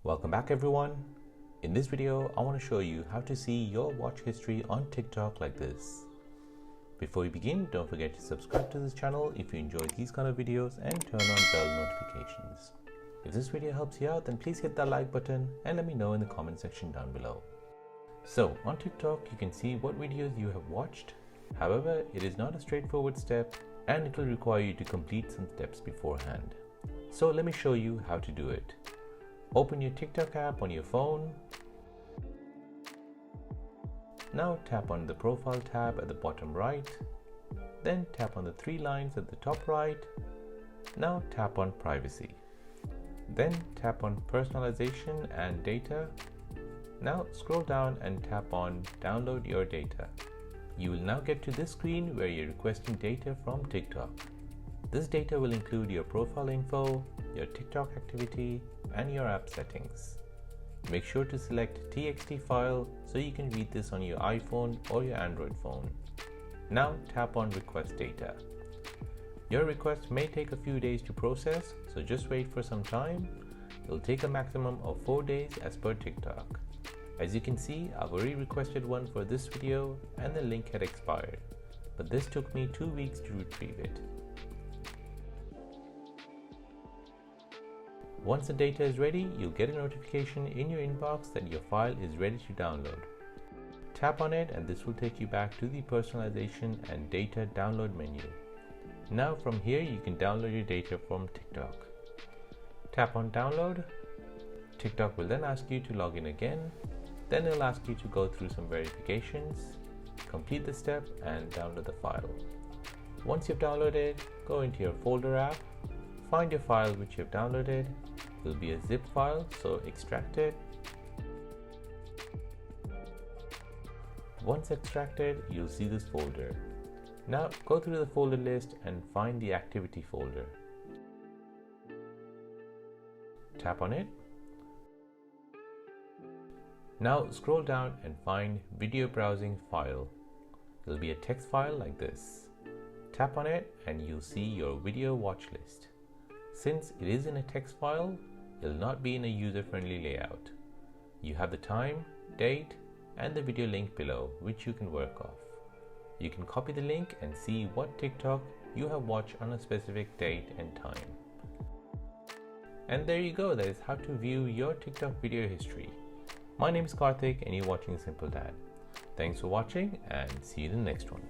Welcome back everyone. In this video, I want to show you how to see your watch history on TikTok like this. Before we begin, don't forget to subscribe to this channel if you enjoy these kind of videos and turn on bell notifications. If this video helps you out, then please hit that like button and let me know in the comment section down below. So on TikTok, you can see what videos you have watched. However, it is not a straightforward step and it will require you to complete some steps beforehand. So let me show you how to do it. Open your TikTok app on your phone. Now tap on the profile tab at the bottom right. Then tap on the three lines at the top right. Now tap on privacy. Then tap on personalization and data. Now scroll down and tap on download your data. You will now get to this screen where you're requesting data from TikTok. This data will include your profile info, your TikTok activity, and your app settings. Make sure to select TXT file so you can read this on your iPhone or your Android phone. Now tap on request data. Your request may take a few days to process, so just wait for some time. It will take a maximum of 4 days as per TikTok. As you can see, I've already requested one for this video and the link had expired, but this took me 2 weeks to retrieve it. Once the data is ready, you'll get a notification in your inbox that your file is ready to download. Tap on it and this will take you back to the personalization and data download menu. Now from here you can download your data from TikTok. Tap on download. TikTok will then ask you to log in again. Then it'll ask you to go through some verifications, complete the step and download the file. Once you've downloaded, go into your folder app, find your file which you've downloaded. It will be a zip file, so extract it. Once extracted, you'll see this folder. Now go through the folder list and find the activity folder. Tap on it. Now scroll down and find video browsing file. It will be a text file like this. Tap on it and you'll see your video watch list. Since it is in a text file, it will not be in a user-friendly layout. You have the time, date, and the video link below, which you can work off. You can copy the link and see what TikTok you have watched on a specific date and time. And there you go, that is how to view your TikTok video history. My name is Karthik and you're watching Simple Dad. Thanks for watching and see you in the next one.